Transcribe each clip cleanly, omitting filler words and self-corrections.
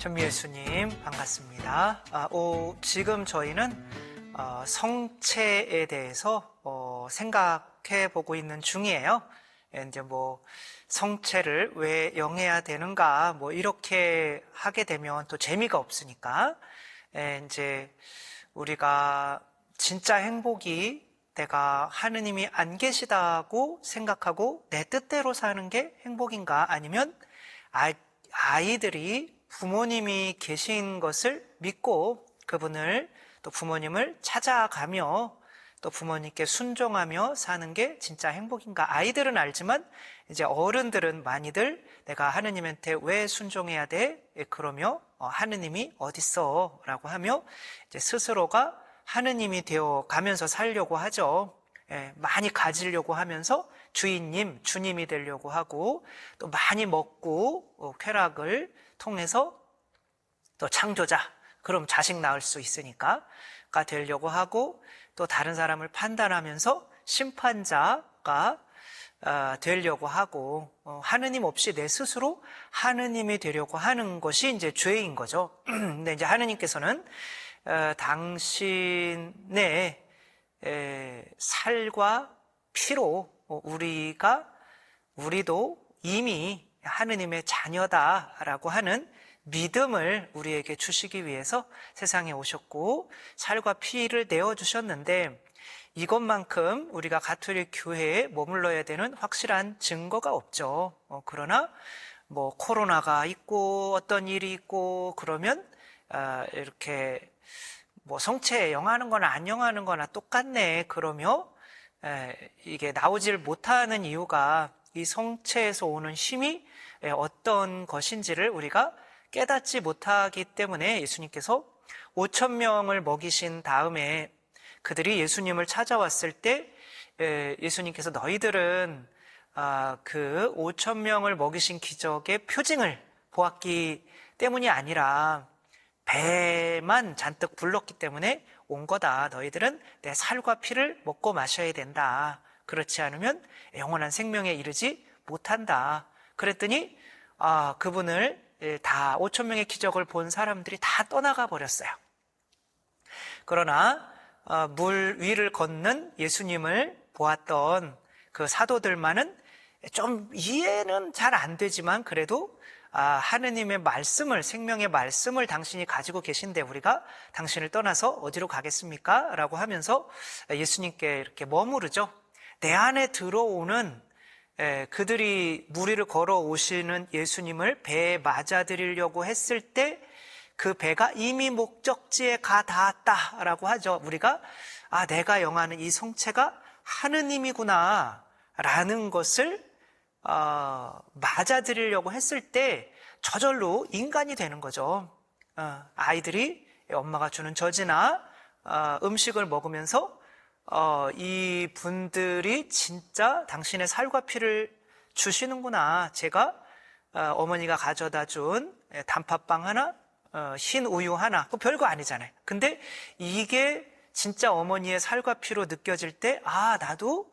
전미예수님 반갑습니다. 지금 저희는 성체에 대해서 생각해 보고 있는 중이에요. 이제 성체를 왜 영해야 되는가 이렇게 하게 되면 또 재미가 없으니까 이제 우리가 진짜 행복이 내가 하느님이 안 계시다고 생각하고 내 뜻대로 사는 게 행복인가, 아니면 아이들이 부모님이 계신 것을 믿고 그분을 또 부모님을 찾아가며 또 부모님께 순종하며 사는 게 진짜 행복인가. 아이들은 알지만 이제 어른들은 많이들 내가 하느님한테 왜 순종해야 돼? 그러며 하느님이 어딨어? 라고 하며 이제 스스로가 하느님이 되어 가면서 살려고 하죠. 많이 가지려고 하면서 주인님, 주님이 되려고 하고, 또 많이 먹고 쾌락을 통해서 또 창조자, 그럼 자식 낳을 수 있으니까가 되려고 하고, 또 다른 사람을 판단하면서 심판자가 되려고 하고, 하느님 없이 내 스스로 하느님이 되려고 하는 것이 이제 죄인 거죠. 근데 이제 하느님께서는 당신의 살과 피로 우리도 이미 하느님의 자녀다라고 하는 믿음을 우리에게 주시기 위해서 세상에 오셨고 살과 피를 내어주셨는데, 이것만큼 우리가 가톨릭 교회에 머물러야 되는 확실한 증거가 없죠. 그러나 코로나가 있고 어떤 일이 있고 그러면 이렇게 성체 영하는 거나 안 영하는 거나 똑같네 그러며 이게 나오질 못하는 이유가 이 성체에서 오는 힘이 어떤 것인지를 우리가 깨닫지 못하기 때문에, 예수님께서 5,000명을 먹이신 다음에 그들이 예수님을 찾아왔을 때 예수님께서 너희들은 그 5,000명을 먹이신 기적의 표징을 보았기 때문이 아니라 배만 잔뜩 불렀기 때문에 온 거다. 너희들은 내 살과 피를 먹고 마셔야 된다. 그렇지 않으면 영원한 생명에 이르지 못한다. 그랬더니 그분을 다 5,000명의 기적을 본 사람들이 다 떠나가 버렸어요. 그러나 물 위를 걷는 예수님을 보았던 그 사도들만은 좀 이해는 잘 안 되지만 그래도 하느님의 말씀을, 생명의 말씀을 당신이 가지고 계신데 우리가 당신을 떠나서 어디로 가겠습니까? 라고 하면서 예수님께 이렇게 머무르죠. 내 안에 들어오는 그들이 물 위를 걸어오시는 예수님을 배에 맞아들이려고 했을 때 그 배가 이미 목적지에 가 닿았다라고 하죠. 우리가 내가 영하는 이 성체가 하느님이구나 라는 것을 맞아들이려고 했을 때 저절로 인간이 되는 거죠. 아이들이 엄마가 주는 젖이나 음식을 먹으면서 이 분들이 진짜 당신의 살과 피를 주시는구나. 제가 어머니가 가져다 준 단팥빵 하나, 흰 우유 하나, 그 별거 아니잖아요. 근데 이게 진짜 어머니의 살과 피로 느껴질 때 나도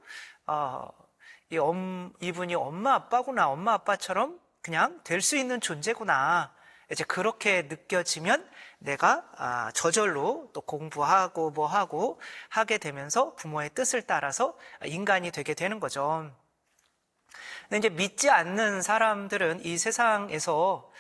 이분이 엄마 아빠구나, 엄마 아빠처럼 그냥 될 수 있는 존재구나. 이제 그렇게 느껴지면 내가 저절로 또 공부하고 하고 하게 되면서 부모의 뜻을 따라서 인간이 되게 되는 거죠. 근데 이제 믿지 않는 사람들은 이 세상에서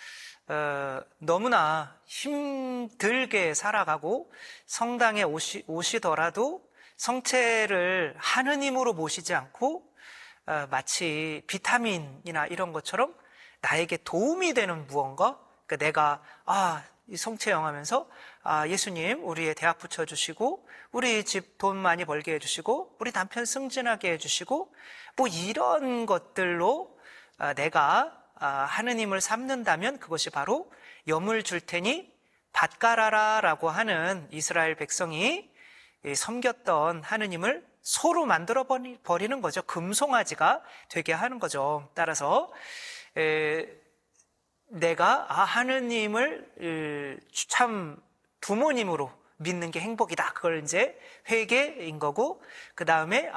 너무나 힘들게 살아가고 성당에 오시더라도 성체를 하느님으로 모시지 않고 마치 비타민이나 이런 것처럼 나에게 도움이 되는 무언가, 그러니까 내가 이 성체 영하면서 예수님 우리의 대학 붙여주시고 우리 집 돈 많이 벌게 해주시고 우리 남편 승진하게 해주시고 이런 것들로 내가 하느님을 삼는다면 그것이 바로 염을 줄 테니 밭가라라 라고 하는 이스라엘 백성이 섬겼던 하느님을 소로 만들어 버리는 거죠. 금송아지가 되게 하는 거죠. 따라서 내가 하느님을 참 부모님으로 믿는 게 행복이다. 그걸 이제 회개인 거고, 그 다음에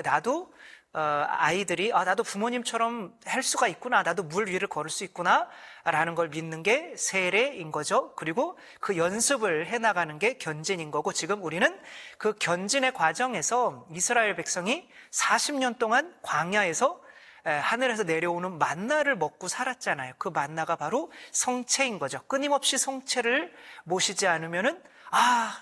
나도 아이들이 나도 부모님처럼 할 수가 있구나, 나도 물 위를 걸을 수 있구나 라는 걸 믿는 게 세례인 거죠. 그리고 그 연습을 해나가는 게 견진인 거고, 지금 우리는 그 견진의 과정에서 이스라엘 백성이 40년 동안 광야에서 하늘에서 내려오는 만나를 먹고 살았잖아요. 그 만나가 바로 성체인 거죠. 끊임없이 성체를 모시지 않으면은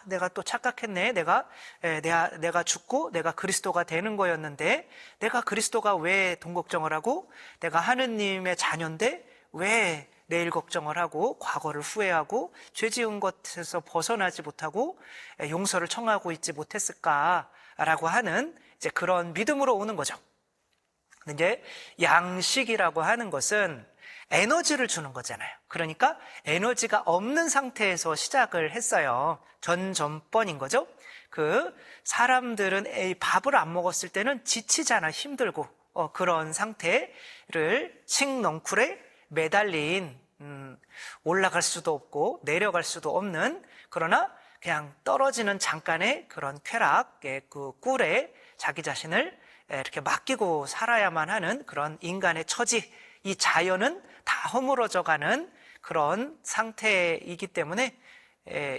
내가 또 착각했네. 내가 죽고 내가 그리스도가 되는 거였는데, 내가 그리스도가 왜 돈 걱정을 하고, 내가 하느님의 자녀인데 왜 내일 걱정을 하고, 과거를 후회하고, 죄 지은 것에서 벗어나지 못하고, 용서를 청하고 있지 못했을까라고 하는 이제 그런 믿음으로 오는 거죠. 이제 양식이라고 하는 것은 에너지를 주는 거잖아요. 그러니까 에너지가 없는 상태에서 시작을 했어요. 전전번인 거죠. 그 사람들은 밥을 안 먹었을 때는 지치잖아, 힘들고. 그런 상태를 칡넝쿨에 매달린, 올라갈 수도 없고 내려갈 수도 없는, 그러나 그냥 떨어지는 잠깐의 그런 쾌락의 그 꿀에 자기 자신을 이렇게 맡기고 살아야만 하는 그런 인간의 처지, 이 자연은 다 허물어져 가는 그런 상태이기 때문에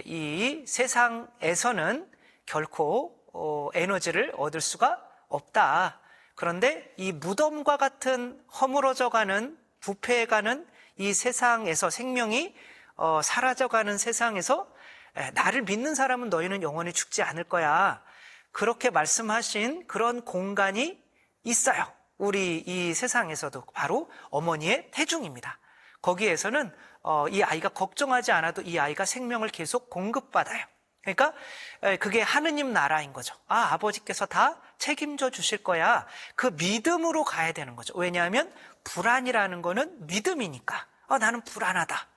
이 세상에서는 결코 에너지를 얻을 수가 없다. 그런데 이 무덤과 같은 허물어져 가는, 부패해 가는 이 세상에서, 생명이 사라져가는 세상에서 나를 믿는 사람은 너희는 영원히 죽지 않을 거야, 그렇게 말씀하신 그런 공간이 있어요. 우리 이 세상에서도 바로 어머니의 태중입니다. 거기에서는 이 아이가 걱정하지 않아도 이 아이가 생명을 계속 공급받아요. 그러니까 그게 하느님 나라인 거죠. 아버지께서 다 책임져 주실 거야. 그 믿음으로 가야 되는 거죠. 왜냐하면 불안이라는 거는 믿음이니까. 나는 불안하다.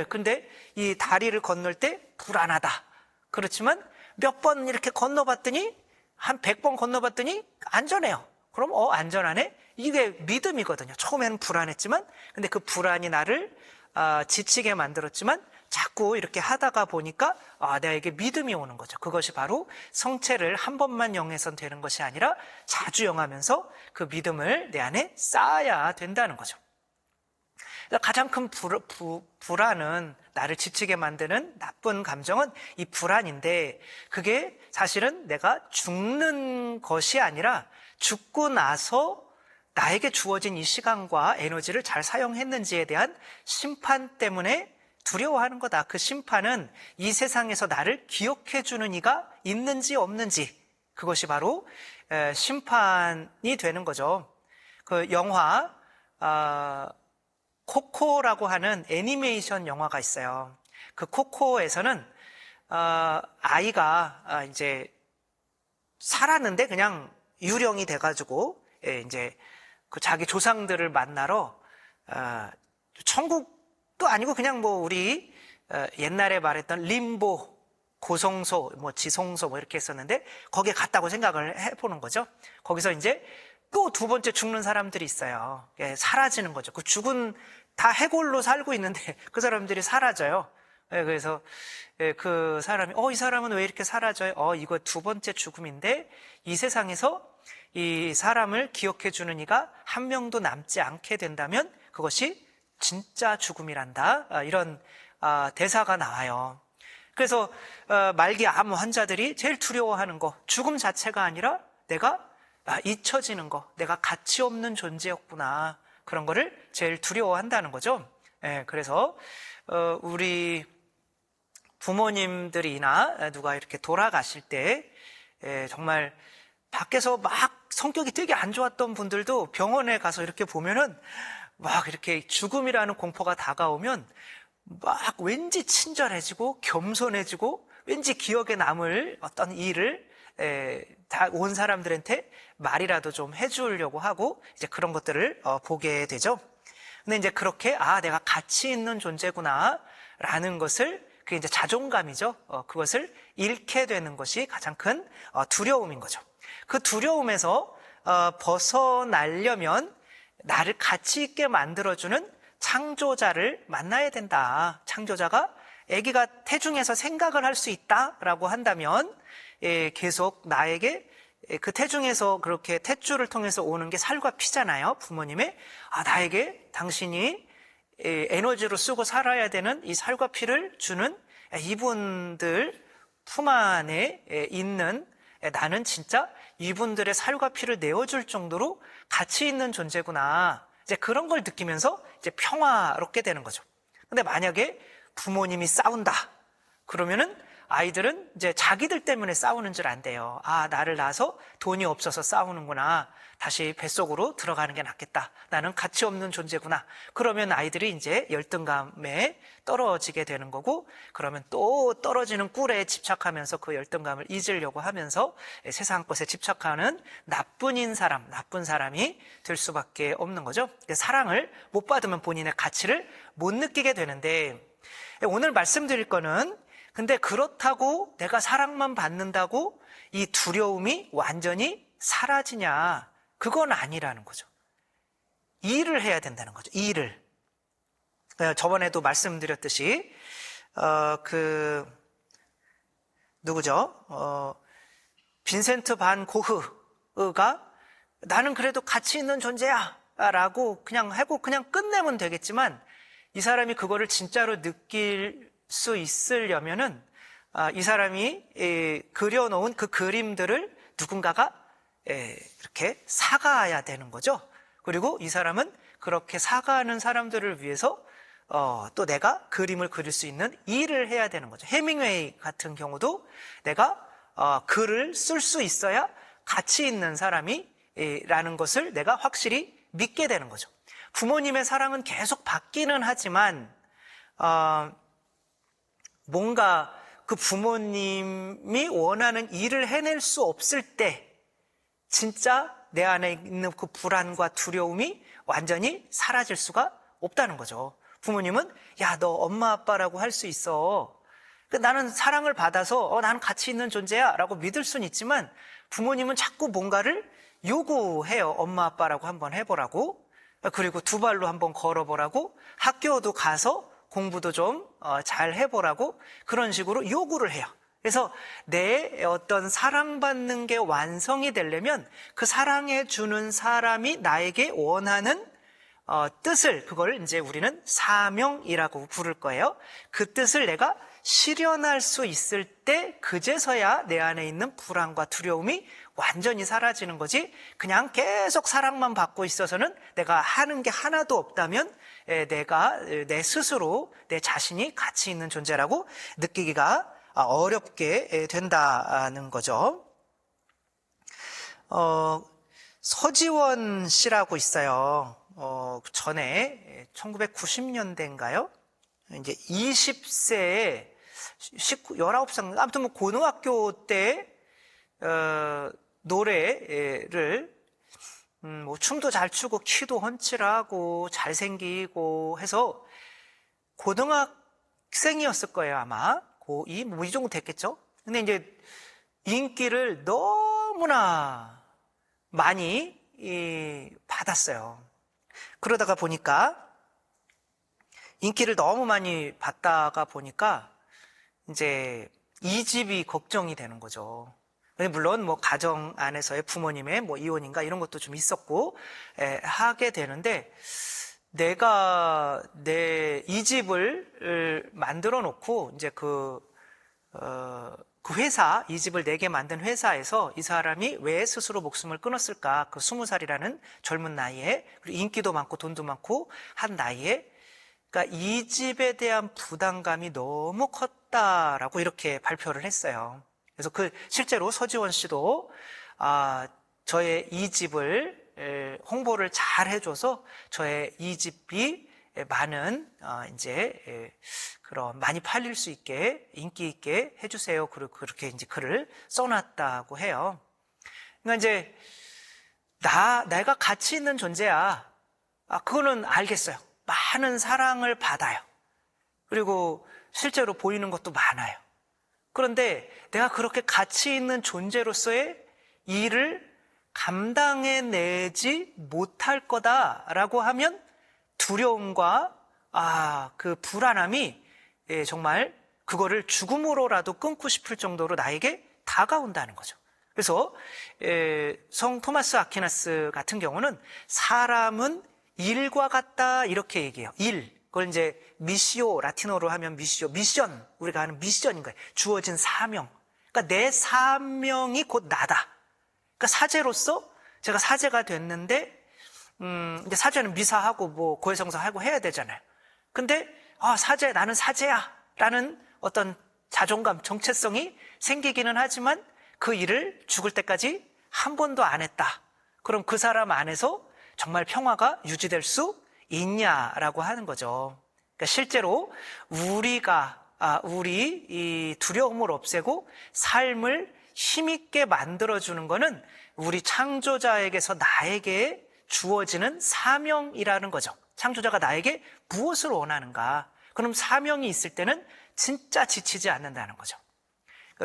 근데 이 다리를 건널 때 불안하다. 그렇지만 몇 번 이렇게 건너봤더니, 한 100번 건너봤더니 안전해요. 그럼 안전하네? 이게 믿음이거든요. 처음에는 불안했지만, 근데 그 불안이 나를 지치게 만들었지만 자꾸 이렇게 하다가 보니까 내가 믿음이 오는 거죠. 그것이 바로 성체를 한 번만 영해선 되는 것이 아니라 자주 영하면서 그 믿음을 내 안에 쌓아야 된다는 거죠. 가장 큰 불안은, 나를 지치게 만드는 나쁜 감정은 이 불안인데, 그게 사실은 내가 죽는 것이 아니라 죽고 나서 나에게 주어진 이 시간과 에너지를 잘 사용했는지에 대한 심판 때문에 두려워하는 거다. 그 심판은 이 세상에서 나를 기억해 주는 이가 있는지 없는지, 그것이 바로 심판이 되는 거죠. 그 영화 코코라고 하는 애니메이션 영화가 있어요. 그 코코에서는 아이가 이제 살았는데 그냥 유령이 돼가지고 이제 그 자기 조상들을 만나러 천국도 아니고 그냥 뭐 우리 옛날에 말했던 림보, 고성소, 뭐 지성소 뭐 이렇게 했었는데, 거기에 갔다고 생각을 해보는 거죠. 거기서 이제 또 두 번째 죽는 사람들이 있어요. 사라지는 거죠. 그 죽은, 다 해골로 살고 있는데 그 사람들이 사라져요. 그래서 그 사람이 이 사람은 왜 이렇게 사라져요? 이거 두 번째 죽음인데, 이 세상에서 이 사람을 기억해 주는 이가 한 명도 남지 않게 된다면 그것이 진짜 죽음이란다. 이런 대사가 나와요. 그래서 말기 암 환자들이 제일 두려워하는 거, 죽음 자체가 아니라 내가 잊혀지는 거, 내가 가치 없는 존재였구나, 그런 거를 제일 두려워한다는 거죠. 그래서 우리 부모님들이나 누가 이렇게 돌아가실 때 정말 밖에서 막 성격이 되게 안 좋았던 분들도 병원에 가서 이렇게 보면은 막 이렇게 죽음이라는 공포가 다가오면 막 왠지 친절해지고 겸손해지고, 왠지 기억에 남을 어떤 일을 다 온 사람들한테 말이라도 좀 해주려고 하고, 이제 그런 것들을 보게 되죠. 근데 이제 그렇게 내가 가치 있는 존재구나 라는 것을, 그게 이제 자존감이죠. 그것을 잃게 되는 것이 가장 큰 두려움인 거죠. 그 두려움에서 벗어나려면 나를 가치 있게 만들어주는 창조자를 만나야 된다. 창조자가 아기가 태중에서 생각을 할 수 있다라고 한다면 계속 나에게 그 태중에서 그렇게 탯줄을 통해서 오는 게 살과 피잖아요. 부모님의 나에게 당신이 에너지로 쓰고 살아야 되는 이 살과 피를 주는 이분들 품 안에 있는 나는 진짜 이분들의 살과 피를 내어줄 정도로 가치 있는 존재구나. 이제 그런 걸 느끼면서 이제 평화롭게 되는 거죠. 근데 만약에 부모님이 싸운다. 그러면은 아이들은 이제 자기들 때문에 싸우는 줄 안대요. 나를 낳아서 돈이 없어서 싸우는구나. 다시 뱃속으로 들어가는 게 낫겠다. 나는 가치 없는 존재구나. 그러면 아이들이 이제 열등감에 떨어지게 되는 거고, 그러면 또 떨어지는 꿀에 집착하면서 그 열등감을 잊으려고 하면서 세상 것에 집착하는 나쁜 사람이 될 수밖에 없는 거죠. 사랑을 못 받으면 본인의 가치를 못 느끼게 되는데, 오늘 말씀드릴 거는 근데 그렇다고 내가 사랑만 받는다고 이 두려움이 완전히 사라지냐? 그건 아니라는 거죠. 일을 해야 된다는 거죠. 일을. 저번에도 말씀드렸듯이 누구죠? 빈센트 반 고흐가 나는 그래도 가치 있는 존재야 라고 그냥 하고 그냥 끝내면 되겠지만, 이 사람이 그거를 진짜로 느낄 수 있으려면은 이 사람이 그려놓은 그 그림들을 누군가가 이렇게 사가야 되는 거죠. 그리고 이 사람은 그렇게 사가는 사람들을 위해서 또 내가 그림을 그릴 수 있는 일을 해야 되는 거죠. 해밍웨이 같은 경우도 내가 글을 쓸 수 있어야 가치 있는 사람이라는 것을 내가 확실히 믿게 되는 거죠. 부모님의 사랑은 계속 받기는 하지만 뭔가 그 부모님이 원하는 일을 해낼 수 없을 때 진짜 내 안에 있는 그 불안과 두려움이 완전히 사라질 수가 없다는 거죠. 부모님은 야, 너 엄마 아빠라고 할 수 있어. 나는 사랑을 받아서 나는 가치 있는 존재야 라고 믿을 수는 있지만, 부모님은 자꾸 뭔가를 요구해요. 엄마 아빠라고 한번 해보라고, 그리고 두 발로 한번 걸어보라고, 학교도 가서 공부도 좀 잘 해보라고, 그런 식으로 요구를 해요. 그래서 내 어떤 사랑받는 게 완성이 되려면 그 사랑해주는 사람이 나에게 원하는 뜻을, 그걸 이제 우리는 사명이라고 부를 거예요. 그 뜻을 내가 실현할 수 있을 때 그제서야 내 안에 있는 불안과 두려움이 완전히 사라지는 거지, 그냥 계속 사랑만 받고 있어서는 내가 하는 게 하나도 없다면 내가 내 스스로 내 자신이 가치 있는 존재라고 느끼기가 어렵게 된다는 거죠. 서지원 씨라고 있어요. 전에 1990년대인가요? 이제 20세에 19살, 아무튼 뭐 고등학교 때 노래를 뭐 춤도 잘 추고 키도 훤칠하고 잘생기고 해서 고등학생이었을 거예요, 아마. 고2 뭐 이 정도 됐겠죠. 근데 이제 인기를 너무나 많이 받았어요. 그러다가 보니까 인기를 너무 많이 받다가 보니까 이제 이집이 걱정이 되는 거죠. 물론 뭐 가정 안에서의 부모님의 뭐 이혼인가 이런 것도 좀 있었고 하게 되는데, 내가 내 이집을 만들어 놓고 이제 그 회사, 이집을 내게 만든 회사에서 이 사람이 왜 스스로 목숨을 끊었을까? 그 20살이라는 젊은 나이에, 그리고 인기도 많고 돈도 많고 한 나이에, 그러니까 이 집에 대한 부담감이 너무 컸다라고 이렇게 발표를 했어요. 그래서 실제로 서지원 씨도 저의 이 집을 홍보를 잘 해줘서 저의 이 집이 많은 이제 그런 많이 팔릴 수 있게 인기 있게 해주세요. 그리고 그렇게 이제 글을 써놨다고 해요. 그러니까 이제 내가 가치 있는 존재야. 그거는 알겠어요. 많은 사랑을 받아요. 그리고 실제로 보이는 것도 많아요. 그런데 내가 그렇게 가치 있는 존재로서의 일을 감당해내지 못할 거다라고 하면 두려움과 그 불안함이 정말 그거를 죽음으로라도 끊고 싶을 정도로 나에게 다가온다는 거죠. 그래서 성 토마스 아퀴나스 같은 경우는 사람은 일과 같다 이렇게 얘기해요. 일. 그걸 이제 미시오, 라틴어로 하면 미시오, 미션, 우리가 하는 미션인 거예요. 주어진 사명. 그러니까 내 사명이 곧 나다. 그러니까 사제로서 제가 사제가 됐는데 이제 사제는 미사하고 뭐 고해성사하고 해야 되잖아요. 근데 사제, 나는 사제야 라는 어떤 자존감, 정체성이 생기기는 하지만 그 일을 죽을 때까지 한 번도 안 했다. 그럼 그 사람 안에서 정말 평화가 유지될 수 있냐라고 하는 거죠. 그러니까 실제로 우리 이 두려움을 없애고 삶을 힘있게 만들어주는 거는 우리 창조자에게서 나에게 주어지는 사명이라는 거죠. 창조자가 나에게 무엇을 원하는가? 그럼 사명이 있을 때는 진짜 지치지 않는다는 거죠.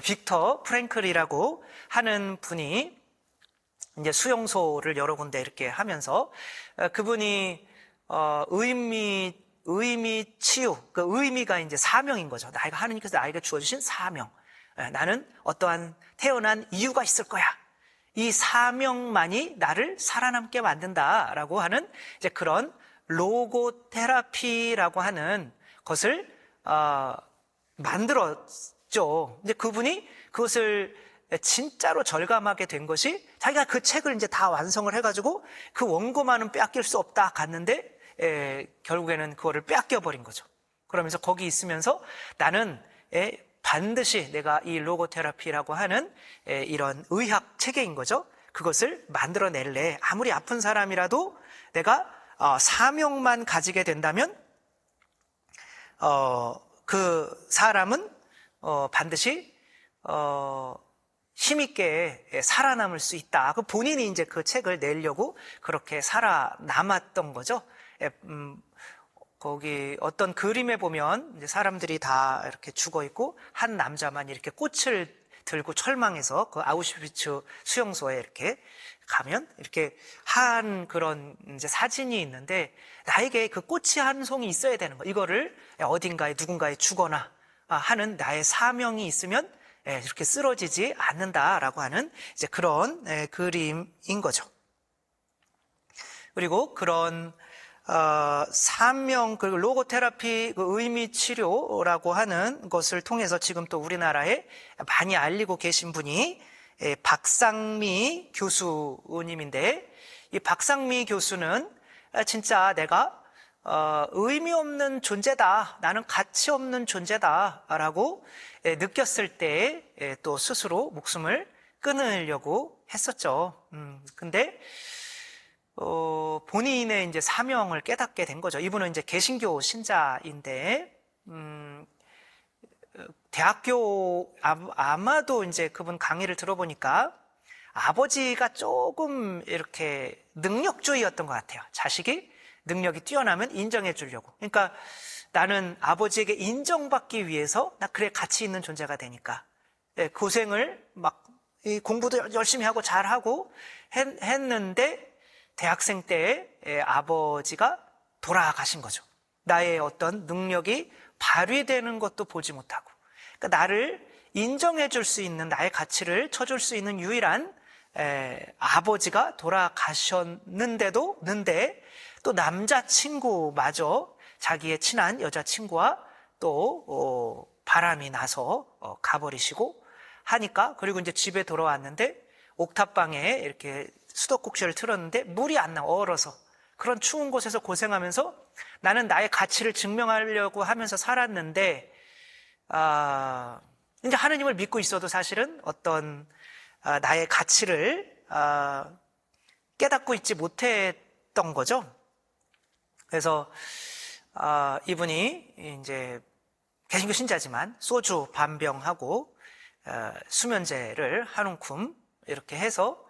빅터 프랭클이라고 하는 분이 이제 수용소를 여러 군데 이렇게 하면서 그분이 의미 치유, 그 의미가 이제 사명인 거죠. 하나님께서 나에게 주어주신 사명. 나는 어떠한 태어난 이유가 있을 거야. 이 사명만이 나를 살아남게 만든다라고 하는 이제 그런 로고테라피라고 하는 것을 만들었죠. 이제 그분이 그것을 진짜로 절감하게 된 것이 자기가 그 책을 이제 다 완성을 해가지고 그 원고만은 빼앗길 수 없다 갔는데 결국에는 그거를 빼앗겨 버린 거죠. 그러면서 거기 있으면서 나는 반드시 내가 이 로고테라피라고 하는 이런 의학 체계인 거죠. 그것을 만들어낼래. 아무리 아픈 사람이라도 내가 사명만 가지게 된다면 그 사람은 반드시 힘있게 살아남을 수 있다. 그 본인이 이제 그 책을 내려고 그렇게 살아남았던 거죠. 거기 어떤 그림에 보면 이제 사람들이 다 이렇게 죽어 있고 한 남자만 이렇게 꽃을 들고 철망해서 그 아우슈비츠 수용소에 이렇게 가면 이렇게 한 그런 이제 사진이 있는데 나에게 그 꽃이 한 송이 있어야 되는 거. 이거를 어딘가에 누군가에 주거나 하는 나의 사명이 있으면 이렇게 쓰러지지 않는다라고 하는 이제 그런 그림인 거죠. 그리고 그런 사명, 그리고 로고테라피, 그 의미 치료라고 하는 것을 통해서 지금 또 우리나라에 많이 알리고 계신 분이 박상미 교수님인데, 이 박상미 교수는 진짜 내가 의미 없는 존재다, 나는 가치 없는 존재다라고 느꼈을 때 또 스스로 목숨을 끊으려고 했었죠. 근데 본인의 이제 사명을 깨닫게 된 거죠. 이분은 이제 개신교 신자인데, 대학교, 아마도 이제 그분 강의를 들어보니까 아버지가 조금 이렇게 능력주의였던 것 같아요. 자식이 능력이 뛰어나면 인정해 주려고. 그러니까 나는 아버지에게 인정받기 위해서 나 그래 가치 있는 존재가 되니까 고생을 막 공부도 열심히 하고 잘하고 했는데 대학생 때 아버지가 돌아가신 거죠. 나의 어떤 능력이 발휘되는 것도 보지 못하고, 그러니까 나를 인정해 줄 수 있는, 나의 가치를 쳐줄 수 있는 유일한 아버지가 돌아가셨는데도 또 남자친구마저 자기의 친한 여자친구와 또 바람이 나서 가버리시고 하니까, 그리고 이제 집에 돌아왔는데 옥탑방에 이렇게 수도꼭지를 틀었는데 물이 안 나와, 얼어서. 그런 추운 곳에서 고생하면서 나는 나의 가치를 증명하려고 하면서 살았는데, 이제 하느님을 믿고 있어도 사실은 어떤 나의 가치를 깨닫고 있지 못했던 거죠. 그래서 이분이 이제 개신교 신자지만 소주 반병하고 수면제를 한 움큼 이렇게 해서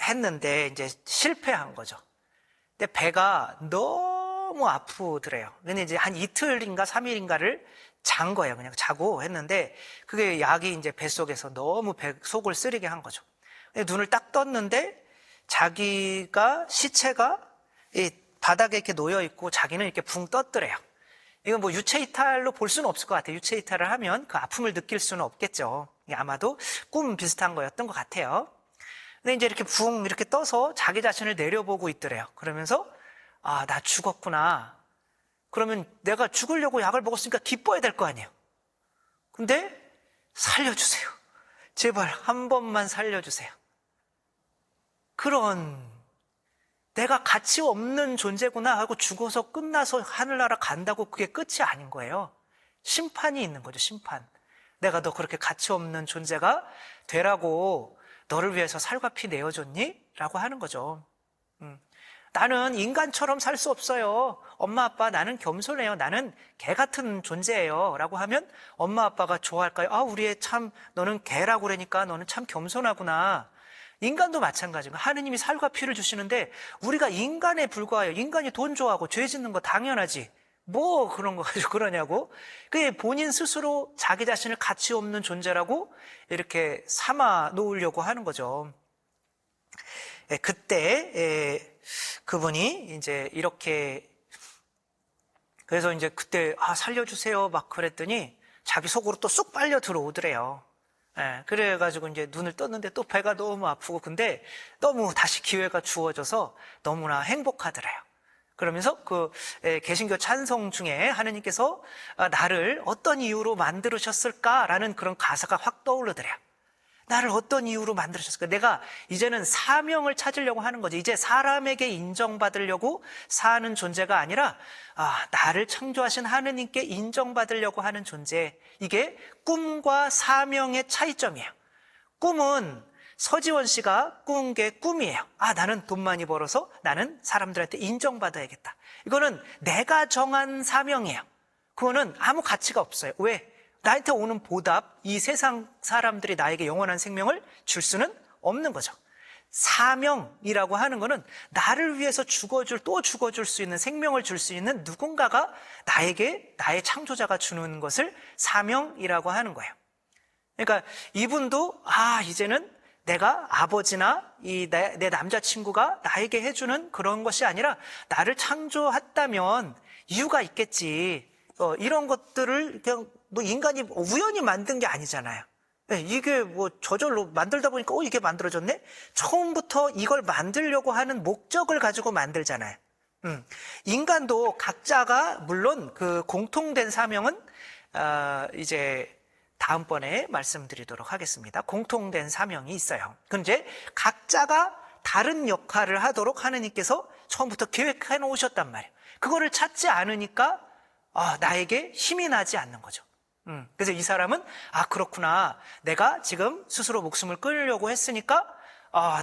했는데 이제 실패한 거죠. 근데 배가 너무 아프더래요. 근데 이제 한 이틀인가 3일인가를 잔 거예요. 그냥 자고 했는데 그게 약이 이제 뱃속에서 너무 배 속을 쓰리게 한 거죠. 눈을 딱 떴는데 자기가 시체가 이 바닥에 이렇게 놓여 있고 자기는 이렇게 붕 떴더래요. 이건 뭐 유체 이탈로 볼 수는 없을 것 같아요. 유체 이탈을 하면 그 아픔을 느낄 수는 없겠죠. 이게 아마도 꿈 비슷한 거였던 것 같아요. 근데 이제 이렇게 붕 이렇게 떠서 자기 자신을 내려보고 있더래요. 그러면서 아, 나 죽었구나. 그러면 내가 죽으려고 약을 먹었으니까 기뻐야 될 거 아니에요. 근데 살려주세요. 제발 한 번만 살려주세요. 그런 내가 가치 없는 존재구나 하고 죽어서 끝나서 하늘나라 간다고 그게 끝이 아닌 거예요. 심판이 있는 거죠, 심판. 내가 너 그렇게 가치 없는 존재가 되라고 너를 위해서 살과 피 내어줬니? 라고 하는 거죠. 나는 인간처럼 살 수 없어요. 엄마 아빠 나는 겸손해요. 나는 개 같은 존재예요. 라고 하면 엄마 아빠가 좋아할까요? 아, 우리 애 참 너는 개라고 그러니까 너는 참 겸손하구나. 인간도 마찬가지고 하느님이 살과 피를 주시는데 우리가 인간에 불과해요. 인간이 돈 좋아하고 죄 짓는 거 당연하지. 뭐 그런 거 가지고 그러냐고. 그게 본인 스스로 자기 자신을 가치 없는 존재라고 이렇게 삼아 놓으려고 하는 거죠. 그때 그분이 이제 이렇게 그래서 이제 그때 아 살려주세요 막 그랬더니 자기 속으로 또 쑥 빨려 들어오더래요. 그래가지고 이제 눈을 떴는데 또 배가 너무 아프고 근데 너무 다시 기회가 주어져서 너무나 행복하더래요. 그러면서 그 개신교 찬송 중에 하느님께서 나를 어떤 이유로 만들으셨을까라는 그런 가사가 확 떠오르더래요. 나를 어떤 이유로 만들으셨을까? 내가 이제는 사명을 찾으려고 하는 거지. 이제 사람에게 인정받으려고 사는 존재가 아니라 나를 창조하신 하느님께 인정받으려고 하는 존재. 이게 꿈과 사명의 차이점이에요. 꿈은 서지원 씨가 꾼 게 꿈이에요. 나는 돈 많이 벌어서 나는 사람들한테 인정받아야겠다. 이거는 내가 정한 사명이에요. 그거는 아무 가치가 없어요. 왜? 나한테 오는 보답, 이 세상 사람들이 나에게 영원한 생명을 줄 수는 없는 거죠. 사명이라고 하는 거는 나를 위해서 또 죽어줄 수 있는 생명을 줄 수 있는 누군가가 나에게 나의 창조자가 주는 것을 사명이라고 하는 거예요. 그러니까 이분도 이제는 내가 아버지나 내 남자친구가 나에게 해주는 그런 것이 아니라 나를 창조했다면 이유가 있겠지. 이런 것들을 그냥 인간이 우연히 만든 게 아니잖아요. 이게 저절로 만들다 보니까 이게 만들어졌네? 처음부터 이걸 만들려고 하는 목적을 가지고 만들잖아요. 인간도 각자가 물론 그 공통된 사명은 이제 다음번에 말씀드리도록 하겠습니다. 공통된 사명이 있어요. 그런데 각자가 다른 역할을 하도록 하느님께서 처음부터 계획해 놓으셨단 말이에요. 그거를 찾지 않으니까 나에게 힘이 나지 않는 거죠. 그래서 이 사람은 그렇구나. 내가 지금 스스로 목숨을 끊으려고 했으니까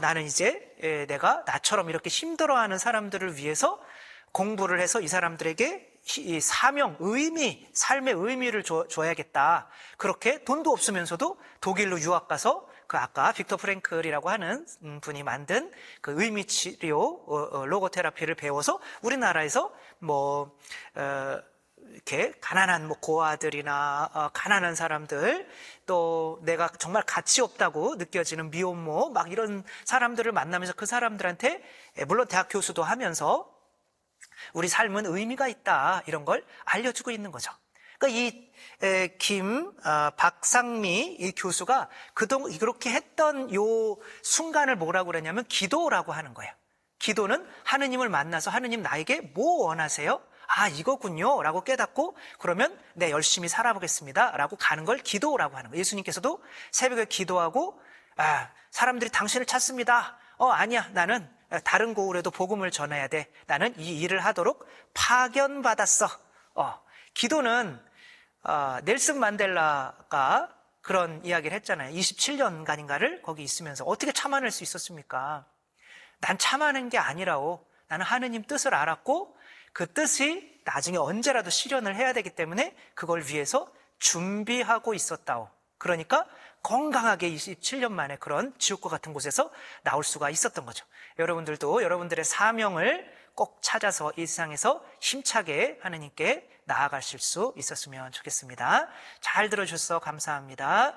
나는 이제 내가 나처럼 이렇게 힘들어하는 사람들을 위해서 공부를 해서 이 사람들에게 이 사명, 의미, 삶의 의미를 줘야겠다. 그렇게 돈도 없으면서도 독일로 유학 가서 그 아까 빅터 프랭클이라고 하는 분이 만든 그 의미 치료, 로고테라피를 배워서 우리나라에서 이렇게 가난한 고아들이나 가난한 사람들 또 내가 정말 가치 없다고 느껴지는 미혼모 막 이런 사람들을 만나면서 그 사람들한테 물론 대학 교수도 하면서 우리 삶은 의미가 있다 이런 걸 알려주고 있는 거죠. 그러니까 박상미 이 교수가 그동안 그렇게 했던 요 순간을 뭐라고 그러냐면 기도라고 하는 거예요. 기도는 하느님을 만나서 하느님 나에게 뭐 원하세요? 이거군요 라고 깨닫고 그러면 네 열심히 살아보겠습니다 라고 가는 걸 기도라고 하는 거예요. 예수님께서도 새벽에 기도하고 사람들이 당신을 찾습니다. 아니야 나는 다른 고을에도 복음을 전해야 돼. 나는 이 일을 하도록 파견받았어. 기도는 넬슨 만델라가 그런 이야기를 했잖아요. 27년간인가를 거기 있으면서 어떻게 참아낼 수 있었습니까? 난 참아낸 게 아니라고. 나는 하느님 뜻을 알았고 그 뜻이 나중에 언제라도 실현을 해야 되기 때문에 그걸 위해서 준비하고 있었다오. 그러니까 건강하게 27년 만에 그런 지옥과 같은 곳에서 나올 수가 있었던 거죠. 여러분들도 여러분들의 사명을 꼭 찾아서 이 세상에서 힘차게 하느님께 나아가실 수 있었으면 좋겠습니다. 잘 들어주셔서 감사합니다.